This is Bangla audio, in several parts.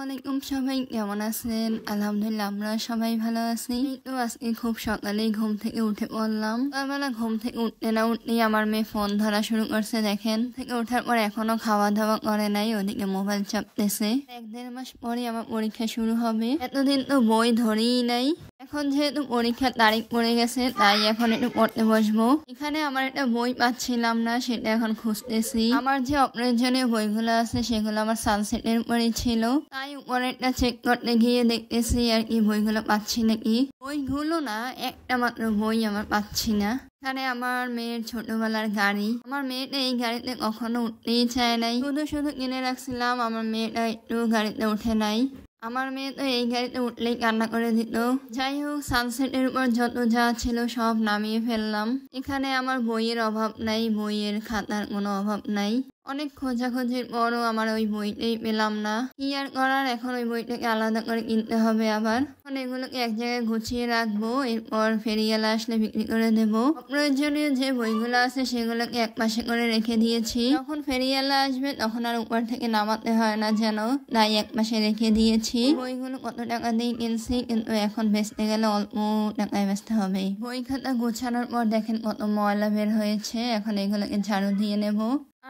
আলাইকুম সবাই কেমন আছেন? আলহামদুলিল্লাহ আমরা সবাই ভালো আছি। তো আজকে খুব সকালেই ঘুম থেকে উঠে পড়লাম। সকালবেলা ঘুম থেকে উঠতে না উঠতেই আমার মেয়ে ফোন ধরা শুরু করছে। দেখেন, থেকে ওঠার পর এখনো খাওয়া দাওয়া করে নাই, ওদিকে মোবাইল চাপতেছে। 1-1.5 মাস পরে আমার পরীক্ষা শুরু হবে। এতদিন তো বই ধরেই নাই। এখন যেহেতু পরীক্ষার তারিখ পড়ে গেছে, তাই এখন একটু পড়তে বসবো। এখানে আমার একটা বই পাচ্ছিলাম না, সেটা এখন খুঁজতেছি। আমার যে অপ্রয়োজনীয় বইগুলো আছে সেগুলো আমার সানসেটের উপরে ছিল, তাই উপরেরটা চেক করতে গিয়ে দেখতেছি আর কি বইগুলো পাচ্ছি নাকি। বইগুলো না, একটা মাত্র বই আমার পাচ্ছি না। এখানে আমার মেয়ের ছোটবেলার গাড়ি। আমার মেয়েটা এই গাড়িতে কখনো উঠতেই চায় নাই, শুধু শুধু কিনে রাখছিলাম, আমার মেয়েটা একটু গাড়িতে উঠে নাই। আমার মেয়ে তো এই গাড়িতে উঠলেই কান্না করে দিত। যাই হোক, সানসেটের উপর যত যা ছিল সব নামিয়ে ফেললাম। এখানে আমার বইয়ের অভাব নাই, বইয়ের খাতার কোনো অভাব নাই। অনেক খোঁজাখুঁজির পরও আমার ওই বইটাই পেলাম না। কি আর করার, এখন ওই বইটাকে আলাদা করে কিনতে হবে আবার। এখন এগুলোকে এক জায়গায় গুছিয়ে রাখবো, এরপর ফেরিওয়ালা আসলে বিক্রি করে দেবো। অপ্রয়োজনীয় যে বইগুলো আছে সেগুলোকে এক পাশে করে রেখে দিয়েছি, যখন ফেরিওয়ালা আসবে তখন আর উপর থেকে নামাতে হয় না যেন, তাই এক পাশে রেখে দিয়েছি। বইগুলো কত টাকা দিয়ে কিনছি, কিন্তু এখন বেচতে গেলে অল্প টাকায় বেচতে হবে। বই খাতা গোছানোর পর দেখেন কত ময়লা বের হয়েছে, এখন এগুলোকে ঝাড়ু দিয়ে নেব।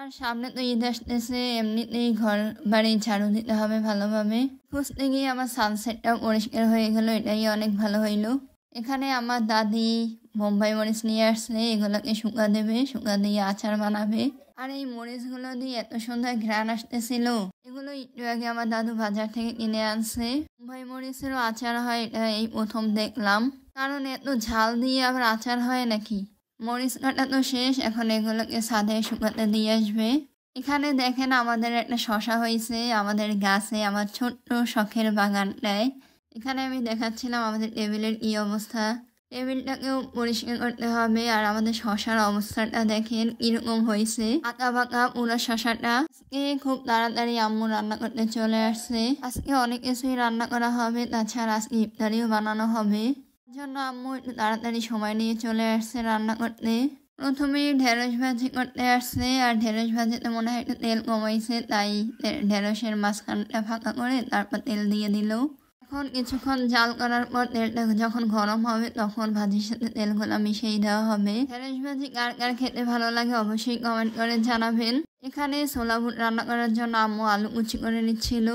আর সামনে তো ঈদ আসতেছে, এমনিতেই ঘর বাড়ি ঝাড়ু দিতে হবে ভালোভাবে। খুঁজতে গিয়ে আমার সানসেটটাও পরিষ্কার হয়ে গেল, এটাই অনেক ভালো হইলো। এখানে আমার দাদি বোম্বাই মরিচ নিয়ে আসছে, এগুলোকে শুকা দেবে, শুকা দিয়ে আচার বানাবে। আর এই মরিচগুলো দিয়ে এত সুন্দর ঘ্রাণ আসতেছিল, এগুলো একটু আগে আমার দাদু বাজার থেকে কিনে আনছে। বোম্বাই মরিচেরও আচার হয়, এটা এই প্রথম দেখলাম। কারণ এত ঝাল দিয়ে আবার আচার হয় নাকি। মরিচ কাটা তো শেষ, এখন এগুলোকে ছাদে শুকাতে দিয়ে আসবে। এখানে দেখেন আমাদের একটা শশা হয়েছে আমাদের গাছে, আমার ছোট্ট শখের বাগানটায়। এখানে আমি দেখাচ্ছিলাম আমাদের টেবিলের কি অবস্থা। টেবিলটাকেও পরিষ্কার করতে হবে। আর আমাদের শশার অবস্থাটা দেখেন কিরকম হয়েছে, আঁকা বাঁকা পুরো শশাটা। আজকে খুব তাড়াতাড়ি আম্মু রান্না করতে চলে আসছে। আজকে অনেক কিছুই রান্না করা হবে, তাছাড়া আজকে ইফতারিও বানানো হবে। জন্য আম্মু একটু তাড়াতাড়ি সময় নিয়ে চলে আসছে রান্না করতে। প্রথমে ঢেঁড়স ভাজি করতে আসছে, আর ঢেঁড়স ভাজিতে মনে হয় একটু তেল কমাইছে, তাই ঢেঁড়সের মাঝখানটা ফাঁকা করে তারপর তেল দিয়ে দিল। এখন কিছুক্ষণ জাল করার পর তেলটা যখন গরম হবে তখন ভাজির সাথে তেলগুলো মিশিয়ে দেওয়া হবে। ঢেঁড়স ভাজি কার কার খেতে ভালো লাগে অবশ্যই কমেন্ট করে জানাবেন। এখানে ছোলা বুট রান্না করার জন্য আম্মু আলু কুচি করে নিচ্ছিল,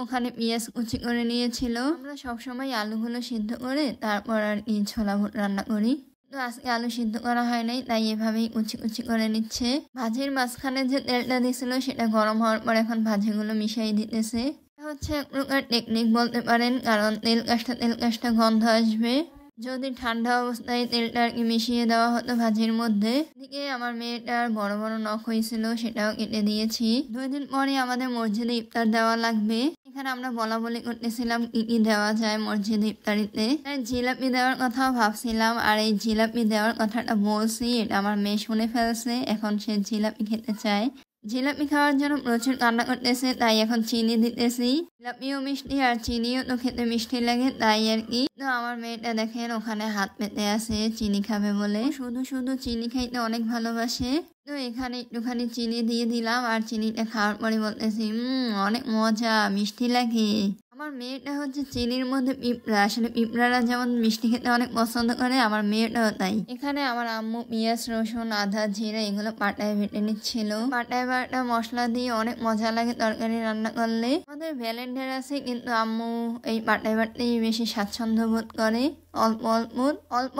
ওখানে পেঁয়াজ কুচি করে নিয়েছিল। আমরা সবসময় আলুগুলো সিদ্ধ করে তারপর আর কি ছোলা বুট রান্না করি, তো আজকে আলু সিদ্ধ করা হয় নাই, তাই এভাবেই কুচি কুচি করে নিচ্ছে। ভাজির মাঝখানে যে তেলটা দিয়েছিল সেটা গরম হওয়ার পর এখন ভাজিগুলো মিশিয়ে দিতেছে। হচ্ছে এক প্রকার টেকনিক বলতে পারেন, কারণ তেল কাজটা গন্ধ আসবে। যদি ঠান্ডা অবস্থায় তেলটা আর কি মিশিয়ে দেওয়া হতো ভাজির মধ্যে। এদিকে আমার মেয়েটার বড় বড় নখ হয়েছিল, সেটাও কেটে দিয়েছি। 2 দিন পরে আমাদের মসজিদে ইফতার দেওয়া লাগবে। এখানে আমরা বলা বলি করতেছিলাম কি কি দেওয়া যায় মসজিদে ইফতারিতে। জিলাপি দেওয়ার কথাও ভাবছিলাম, আর এই জিলাপি দেওয়ার কথাটা বলছি, এটা আমার মেয়ে শুনে ফেলছে, এখন সে জিলাপি খেতে চায়। জিলাপি খাওয়ার জন্য প্রচুর কান্না করতেছে, তাই এখন চিনি দিতেছি। জিলাপিও মিষ্টি আর চিনিও তো খেতে মিষ্টি লাগে, তাই আর কি। তো আমার মেয়েটা দেখেন ওখানে হাত পেতে আছে চিনি খাবে বলে, শুধু শুধু চিনি খাইতে অনেক ভালোবাসে। তো এখানে একটুখানি চিনি দিয়ে দিলাম, আর চিনিটা খাওয়ার পরে বলতেছি অনেক মজা, মিষ্টি লাগে। আমার মেয়েটা হচ্ছে চিনির মধ্যে পিঁপড়া, আসলে পিঁপড়ারা যেমন মিষ্টি খেতে অনেক পছন্দ করে, আমার মেয়েটাও তাই। এখানে আমার আম্মু পেঁয়াজ রসুন আদা জিরা এগুলো পাটায় বেটে নিচ্ছিল। পাটায় বাটা মশলা দিয়ে অনেক মজা লাগে তরকারি রান্না করলে। আমাদের ব্লেন্ডার আছে, কিন্তু আম্মু এই পাটায় বাটতেই বেশি স্বাচ্ছন্দ্য বোধ করে। অল্প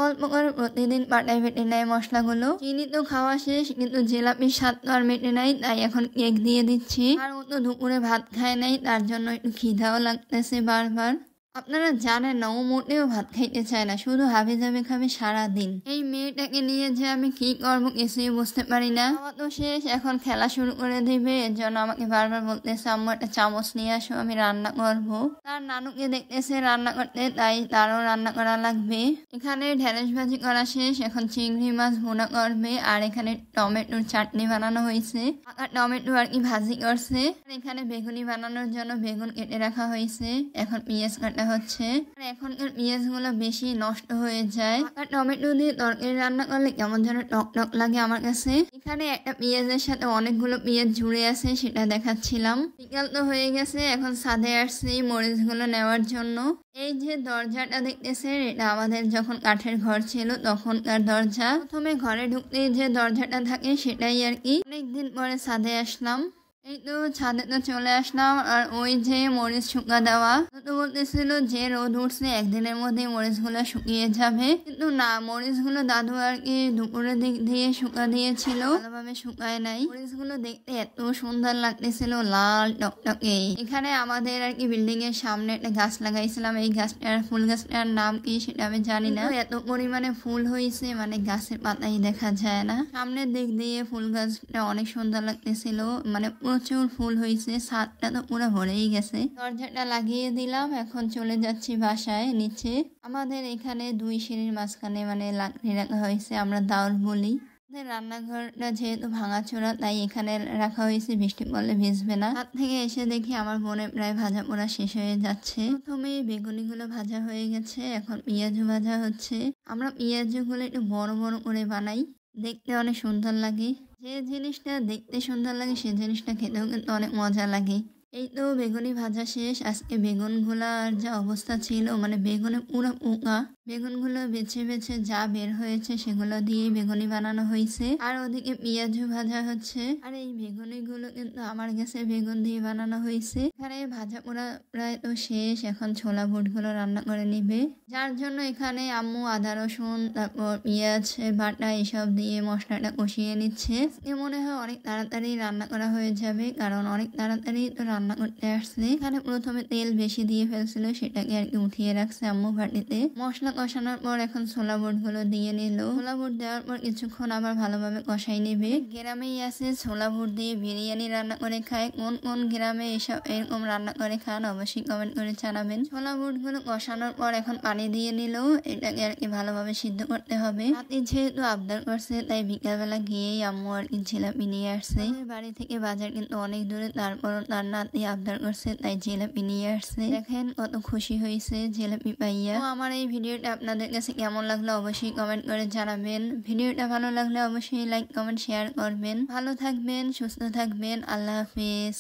অল্প করে প্রতিদিন পাটায় বেটে নেয় মশলাগুলো। চিনি তো খাওয়া শেষ, কিন্তু জিলাপির স্বাদ তো আর মেটে নাই, তাই এখন কেক দিয়ে দিচ্ছি। আর ও তো দুপুরে ভাত খায় নাই, তার জন্য একটু খিদাও লাগতেছে বারবার। আপনারা জানেন না, ও মোটেও ভাত খাইতে চায় না, শুধু হাবি জাবি খাবে সারাদিন। এই মেয়েটাকে নিয়ে যে আমি কি করবো কিছুই বুঝতে পারি না। খাওয়া তো শেষ, এখন খেলা শুরু করে দিবে, এর জন্য আমাকে বারবার বলতেছে আম্মু একটা চামচ নিয়ে আসো, আমি রান্না করবো। তার নানুকে দেখতেছে রান্না করতে, তাই তারও রান্না করা লাগবে। এখানে ঢেঁড়স ভাজি করা শেষ, এখন চিংড়ি মাছ ভুনা করবে। আর এখানে টমেটোর চাটনি বানানো হয়েছে, পাকা টমেটো আর কি ভাজি করছে। এখানে বেগুনি বানানোর জন্য বেগুন কেটে রাখা হয়েছে, এখন পেঁয়াজ কাটা সেটা হচ্ছে এখনকার পেঁয়াজগুলো বেশি নষ্ট হয়ে যায়। আর টমেটো দিয়ে তরকারি রান্না করলে কেমন যেন টক টক লাগে আমার কাছে। এখানে একটা পেঁয়াজের সাথে অনেকগুলো পেঁয়াজ জুড়ে আছে সেটা দেখাচ্ছিলাম। বিকাল তো হয়ে গেছে, এখন ছাদে আসছি মরিচগুলো নেওয়ার জন্য। এই যে দরজাটা দেখতেছেন, এটা আমাদের যখন কাঠের ঘর ছিল তখনকার দরজা। প্রথমে ঘরে ঢুকতে যে দরজাটা থাকে সেটাই আর কি। অনেকদিন পরে ছাদে আসলাম। এই তো ছাদে তো চলে আসলাম। আর ওই যে মরিচ শুকা দেওয়া, তো বলতেছিল যে রোদ উঠছে একদিনের মধ্যে মরিচগুলো শুকিয়ে যাবে, কিন্তু না, মরিচগুলো দাদু আর কি দুপুরের দিক দিয়ে শুকা দিয়েছিল, ভালোভাবে শুকায় নাই। মরিচগুলো দেখতে এত সুন্দর লাগতেছিল, লাল টকটকে। এখানে আমাদের আর কি বিল্ডিং এর সামনে একটা গাছ লাগাইছিলাম। এই গাছটার ফুল গাছটার নাম কি সেটা আমি জানি না। এত পরিমাণে ফুল হয়েছে মানে গাছের পাতাই দেখা যায় না। সামনের দিক দিয়ে ফুল গাছটা অনেক সুন্দর লাগতেছিল, মানে প্রচুর ফুল হয়েছে। ছাদটা তো পুরো ভরেই গেছে। দরজাটা লাগিয়ে দিলাম, এখন চলে যাচ্ছি বাসায় নিচে। আমাদের এখানে 2 সিঁড়ির মাঝখানে মানে লাকড়ি রাখা হয়েছে, আমরা দাওর বলি। রান্নাঘরটা যেহেতু ভাঙাচোরা তাই এখানে রাখা হয়েছে, বৃষ্টি পড়লে ভিজবে না। হাত থেকে এসে দেখি আমার বোনের প্রায় ভাজা পোড়া শেষ হয়ে যাচ্ছে। প্রথমে বেগুনিগুলো ভাজা হয়ে গেছে, এখন পেঁয়াজু ভাজা হচ্ছে। আমরা পেঁয়াজুগুলো একটু বড় বড় করে বানাই, দেখতে অনেক সুন্দর লাগে। যে জিনিসটা দেখতে সুন্দর লাগে সে জিনিসটা খেতেও কিন্তু অনেক মজা লাগে। এই তো বেগুনি ভাজা শেষ। আজকে বেগুনগুলার যা অবস্থা ছিল, মানে বেগুনে পুরো পোকা। বেগুনগুলো বেছে বেছে যা বের হয়েছে সেগুলো দিয়ে বেগুনি বানানো হয়েছে। আর ওদিকে পেঁয়াজু ভাজা হচ্ছে। আর এই বেগুনিগুলো কিন্তু আমার কাছে বেগুন দিয়ে বানানো হয়েছে। এখানে ভাজা পোড়া প্রায় তো শেষ, এখন ছোলা বুটগুলো রান্না করে নিবে। যার জন্য এখানে আম্মু আদা রসুন তারপর পেঁয়াজ বাটা এসব দিয়ে মশলাটা কষিয়ে নিচ্ছে। মনে হয় অনেক তাড়াতাড়ি রান্না করা হয়ে যাবে, কারণ অনেক তাড়াতাড়ি তো রান্না করতে আসছে। এখানে প্রথমে তেল বেশি দিয়ে ফেলছিল, সেটাকে আর কি উঠিয়ে রাখছে আম্মু ভাটিতে। মশলা কষানোর পর এখন ছোলা বুটগুলো দিয়ে নিল। ছোলা বুট দেওয়ার পর কিছুক্ষণ আবার ভালোভাবে কষাই নেবে। গ্রামেই আছে ছোলা বুট দিয়ে বিরিয়ানি রান্না করে খায়। কোন কোন গ্রামে এরকম রান্না করে খান অবশ্যই কমেন্ট করে জানাবেন। ছোলা বুটগুলো কষানোর পর এখন পানি দিয়ে নিল। এটাকে আর কি ভালোভাবে সিদ্ধ করতে হবে। রাতে যেহেতু আবদার করছে তাই বিকালবেলা গিয়েই আম্মু আর কি জিলাপি নিয়ে আসছে। বাড়ি থেকে বাজার কিন্তু অনেক দূরে, তারপর তার নাতি আবদার করছে তাই জিলাপি নিয়ে আসছে। দেখেন কত খুশি হয়েছে জিলাপি পাইয়া। আমার এই ভিডিওটা আপনাদের কাছে কেমন লাগলো অবশ্যই কমেন্ট করে জানাবেন। ভিডিওটা ভালো লাগলে অবশ্যই লাইক কমেন্ট শেয়ার করবেন। ভালো থাকবেন, সুস্থ থাকবেন। আল্লাহ হাফেজ।